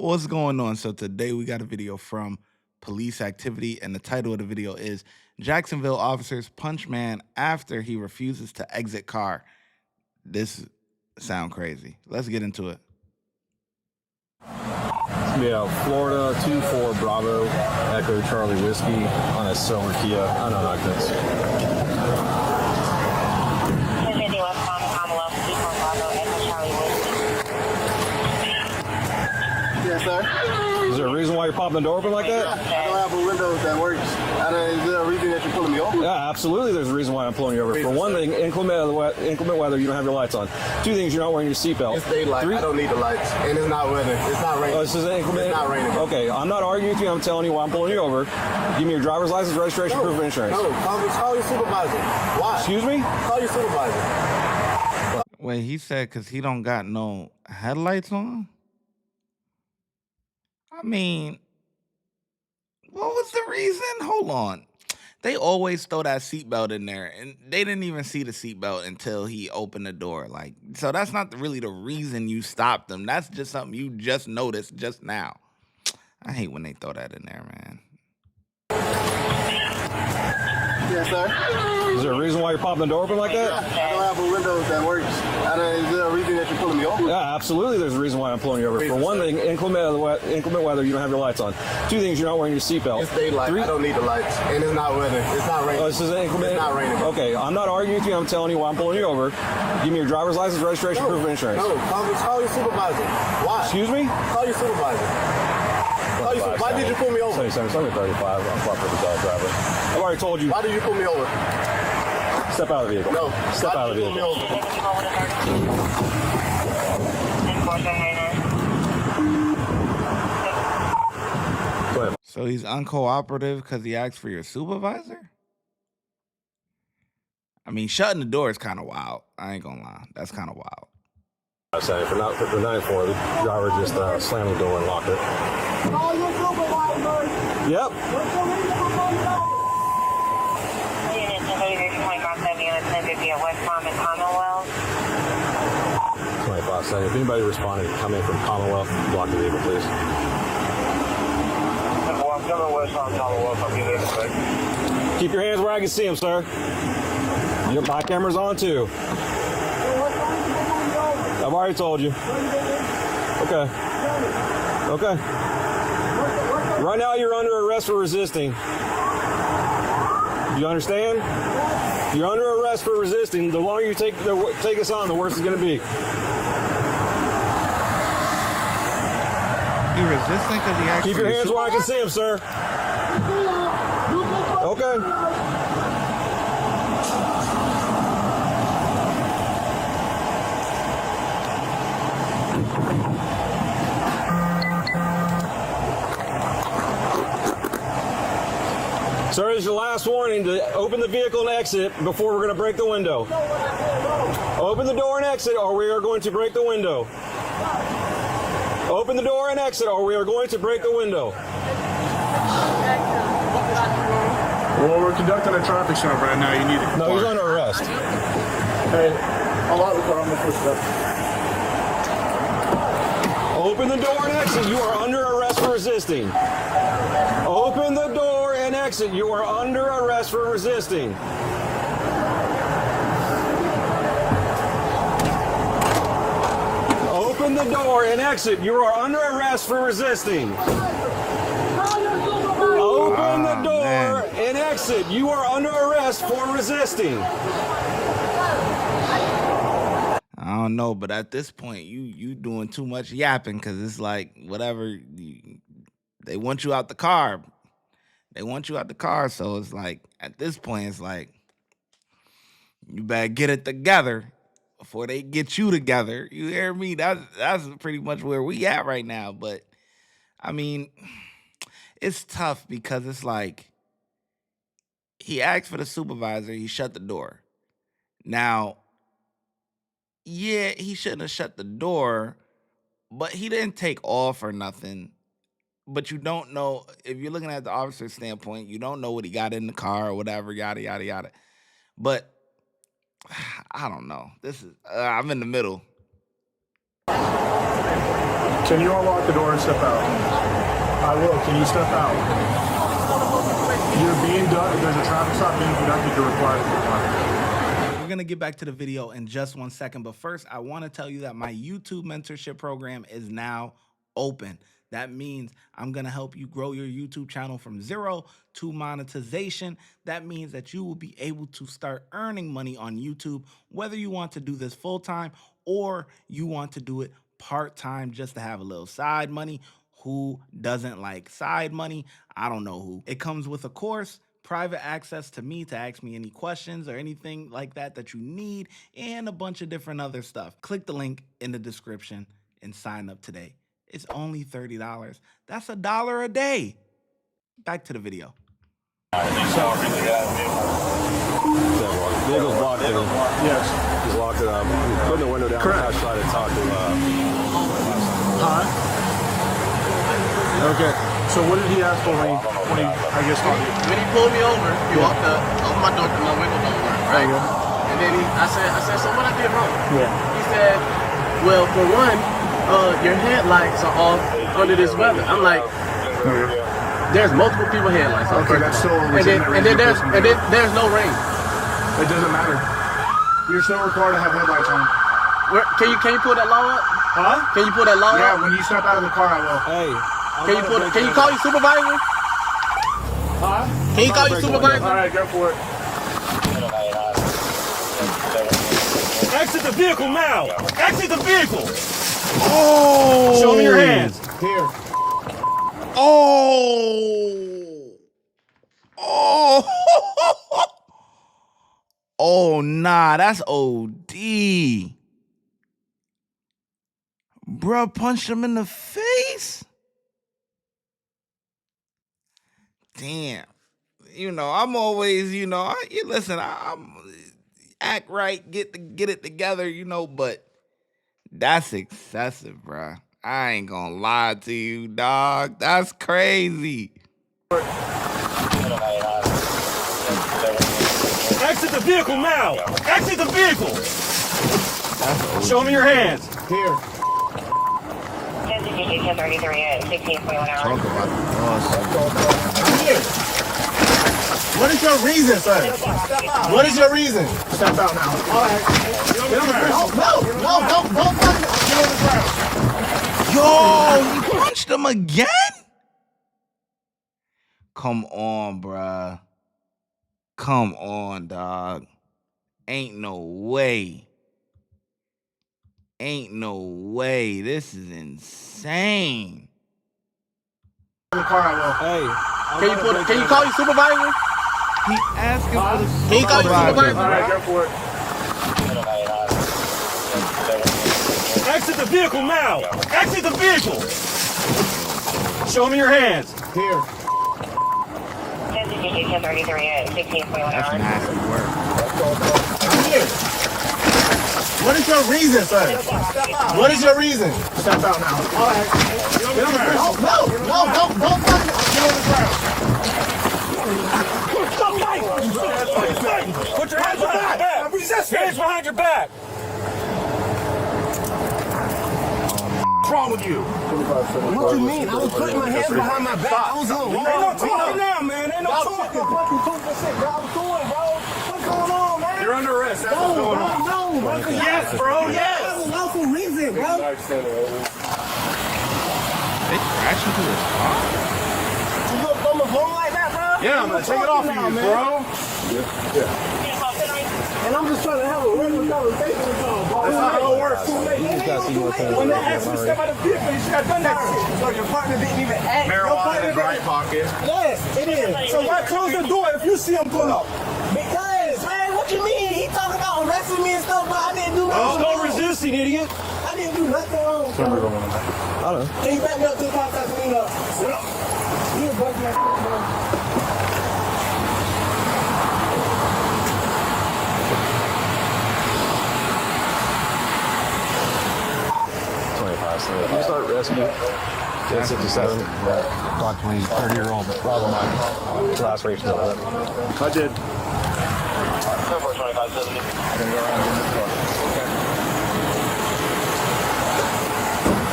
What's going on? So today we got a video from police activity, and the title of the video is Jacksonville officers punch man after he refuses to exit car. This sound crazy. Let's get into it. Yeah, Florida 24 Bravo Echo Charlie Whiskey on a silver Kia. I know like this. Yes, sir. Is there a reason why you're popping the door open like that? I don't have a window that works. Is there a reason that you're pulling me over? Yeah, absolutely. There's a reason why I'm pulling you over. For one thing, inclement weather, you don't have your lights on. Two things, you're not wearing your seatbelt. It's daylight. I don't need the lights. And it's not weather. It's not raining. Oh, this is inclement? It's not raining. Okay, I'm not arguing with you. I'm telling you why I'm pulling you over. Give me your driver's license, registration, proof of insurance. No, call your supervisor. Why? Excuse me? Call your supervisor. Wait, he said because he don't got no headlights on? I mean, what was the reason? Hold on. They always throw that seatbelt in there, and they didn't even see the seatbelt until he opened the door. Like, so that's not really the reason you stopped them. That's just something you just noticed just now. I hate when they throw that in there, man. Yes, sir. Is there a reason why you're popping the door open like that? I don't have a window that works. Is there a reason that you're pulling me over? Yeah, absolutely. There's a reason why I'm pulling you over. For one thing, inclement weather, you don't have your lights on. Two things, you're not wearing your seatbelt. It's daylight. I don't need the lights. And it's not weather. It's not raining. Oh, this is inclement? It's not raining. Okay, I'm not arguing with you. I'm telling you why I'm pulling you over. Give me your driver's license, registration, proof of insurance. No, call your supervisor. Why? Excuse me? Call your supervisor. Why did you pull me over? 77, 35. I'm fucking with the dog driver. I've already told you. Why did you pull me over? Step out of the vehicle. No. Step out of the vehicle. Go ahead. So he's uncooperative because he asked for your supervisor? I mean, shutting the door is kind of wild. I ain't gonna lie. That's kind of wild. I'm saying for 9-4, the driver just slammed the door and locked it. Call your supervisor. Yep. West Palm and Commonwealth. 25 seconds. If anybody responding, come in from Commonwealth, block the vehicle, please. I'm coming West Palm, Commonwealth. I'll be there in a second. Keep your hands where I can see them, sir. My camera's on too. I've already told you. Okay. Okay. Right now you're under arrest for resisting. You understand? You're under arrest for resisting. The longer you take us on, the worse it's going to be. He resisting because he asked Keep for your your hands where I can see them, sir. Okay. Sir, this is your last warning to open the vehicle and exit before we're going to break the window. Open the door and exit or we are going to break the window. Open the door and exit or we are going to break the window. Well, we're conducting a traffic stop right now. You need to comply. No, he's under arrest. Hey, I'll out the car. I'm going to push it up. Open the door and exit. You are under arrest for resisting. Open the door and exit. You are under arrest for resisting. Open the door and exit. You are under arrest for resisting. Open the door and exit. You are under arrest for resisting. I don't know, but at this point, you doing too much yapping because it's like whatever. They want you out the car. They want you out the car, so it's like at this point, it's like you better get it together before they get you together. You hear me? That's pretty much where we at right now. But I mean, it's tough because it's like he asked for the supervisor, he shut the door. Now, yeah, he shouldn't have shut the door, but he didn't take off or nothing. But you don't know, if you're looking at the officer's standpoint, you don't know what he got in the car or whatever, yada, yada, yada. But I don't know. This is, I'm in the middle. Can you unlock the door and step out? I will. Can you step out? You're being done. There's a traffic stop being conducted. You're required to comply. We're going to get back to the video in just 1 second, but first I want to tell you that my YouTube mentorship program is now open. That means I'm going to help you grow your YouTube channel from 0 to monetization. That means that you will be able to start earning money on YouTube, whether you want to do this full-time or you want to do it part-time just to have a little side money. Who doesn't like side money? I don't know who. It comes with a course, private access to me to ask me any questions or anything like that that you need, and a bunch of different other stuff. Click the link in the description and sign up today. It's only $30. That's $1 a day. Back to the video. Vehicle's locked in. Yes. He's locked it up. He's putting the window down. Correct. I tried to talk to Huh? Okay. So what did he ask for when he I guess, talked to you? When he pulled me over, he walked up, opened my door, my window don't work, right? And then I said, so what I did wrong? Yeah. He said, well, for one, your headlights are off under this weather. I'm like, there's multiple people headlights off. Okay, that's still and then there's no rain. It doesn't matter. You're still required to have headlights on. Can you pull that law up? Huh? Can you pull that law Yeah, up? when you step out of the car, I will. Hey. Can you call your supervisor? Huh? Can you call your supervisor? All right, go for it. Exit the vehicle now! Exit the vehicle! Oh! Show me your hands. Here. Oh! Oh! Oh, nah, that's OD. Bruh punched him in the face? Damn. You know, I'm always, you know, listen, I'm act right, get it together, you know, but that's excessive, bruh. I ain't gonna lie to you, dog. That's crazy. Exit the vehicle now! Exit the vehicle! Show me your hands. Here. 1033 at 16.1 hours. Talk about the lawsuit. Here. What is your reason, sir? What is your reason? Step out now. All right. No, don't fucking get on the ground. Yo, he punched him again? Come on, bruh. Come on, dog. Ain't no way. Ain't no way. This is insane. In the car, I will. Hey. Can you call your supervisor? He asking for the Can you call your supervisor? All right, go for it. Exit the vehicle now! Exit the vehicle! Show me your hands. Here. 1033 at 16.1 That's hours. nasty work. Here. What is your reason, sir? What is your reason? Step out now. All right. No, don't fucking get on the ground. Put your hands behind your back! Hands behind your back! What's wrong with you? What you mean? I was putting my hands behind my back. I was on. Ain't no talking now, man. Ain't no talking. Fucking shit, bro. I was doing, bro. What's going on, man? You're under arrest. That's what's going on. No. Yes, bro. Yes. That was lawful reason, bro. They crashed into his car? You look from a phone like that, bro? Yeah, I'm gonna take it off of you, bro. And I'm just trying to have a regular conversation with y'all, bro. That's not how it works. When they asked me to step out of the vehicle, you should have done that shit. So your partner didn't even ask. Marijuana in his right pocket. Yes, it is. So why close the door if you see him pull up? Because, man, what you mean? He talking about arresting me and stuff, but I didn't do nothing. No resisting, idiot. I didn't do nothing wrong. Can you back me up to the car? That's me up. You break my shit, bro. You start rescue. 1067. Approximately 30-year-old Bravo Mike. Last race. I did. 102570.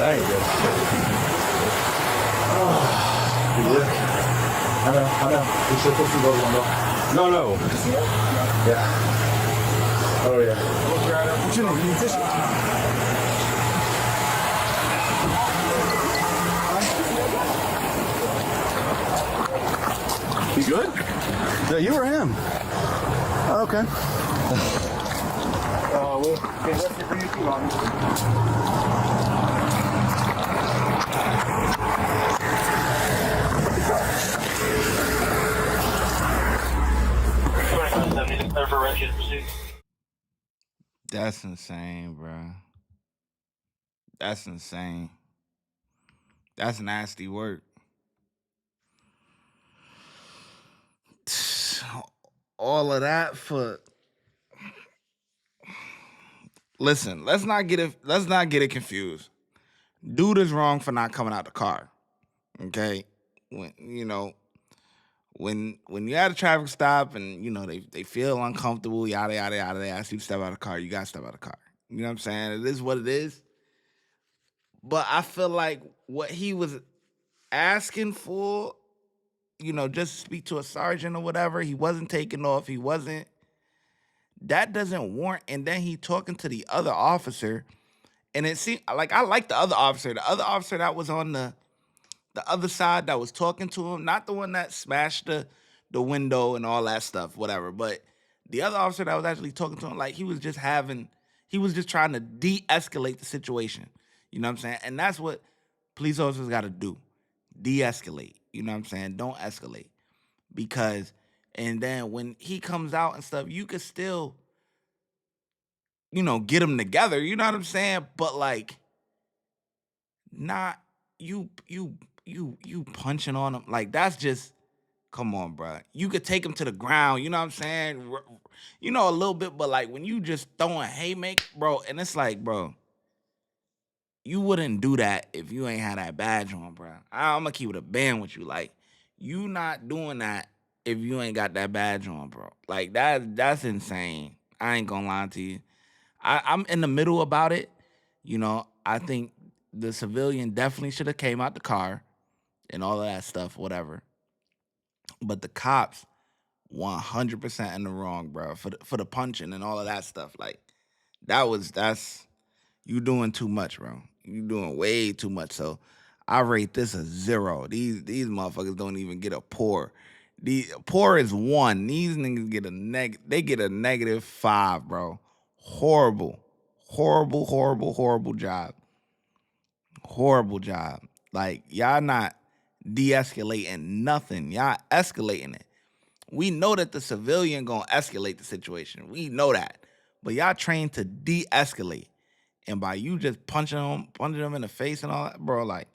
that ain't good. I know. You should put some those on though. No. Yeah. Oh yeah. What you need tissue? You good? Yeah, you or him? Oh, okay. Well, that's it for you too, Mommy. That's insane, bro. That's insane. That's nasty work. All of that for. Listen, let's not get it confused. Dude is wrong for not coming out the car. Okay? When when you're at a traffic stop and they feel uncomfortable, yada yada yada, they ask you to step out of the car, you gotta step out of the car. You know what I'm saying? It is what it is. But I feel like what he was asking for, just to speak to a sergeant or whatever, he wasn't taking off, that doesn't warrant. And then he talking to the other officer, and it seemed like I like the other officer that was on the other side that was talking to him, not the one that smashed the window and all that stuff, whatever. But the other officer that was actually talking to him, like he was just trying to de-escalate the situation. You know what I'm saying? And that's what police officers got to do. De-escalate. You know what I'm saying? Don't escalate. And then when he comes out and stuff, you could still, get them together. You know what I'm saying? But like, not you punching on him. Like, that's just, come on, bro. You could take him to the ground. You know what I'm saying? A little bit. But like, when you just throwing haymaker, bro, and it's like, bro, you wouldn't do that if you ain't had that badge on, bro. I'm gonna keep it a band with you. Like, you not doing that if you ain't got that badge on, bro. Like, that's insane. I ain't gonna lie to you. I'm in the middle about it. I think the civilian definitely should have came out the car and all of that stuff, whatever. But the cops 100% in the wrong, bro, for the punching and all of that stuff. Like, that's you doing too much, bro. You doing way too much. So I rate this a 0. These motherfuckers don't even get a poor. Poor is 1. These niggas get a -5, bro. Horrible job. Horrible job. Like, y'all not de-escalating nothing. Y'all escalating it. We know that the civilian gonna escalate the situation. We know that. But y'all trained to de-escalate. And by you just punching them in the face and all that, bro, like,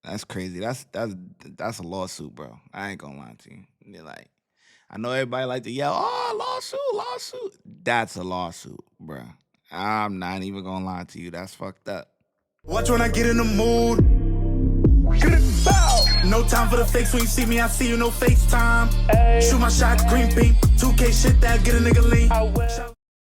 that's crazy. That's a lawsuit, bro. I ain't gonna lie to you. You're like, I know everybody like to yell, oh, lawsuit. That's a lawsuit, bro. I'm not even gonna lie to you. That's fucked up. Watch when I get in the mood. No time for the fakes. When you see me, I see you, no FaceTime. Shoot my shot, green beam. 2K shit that get a nigga lean.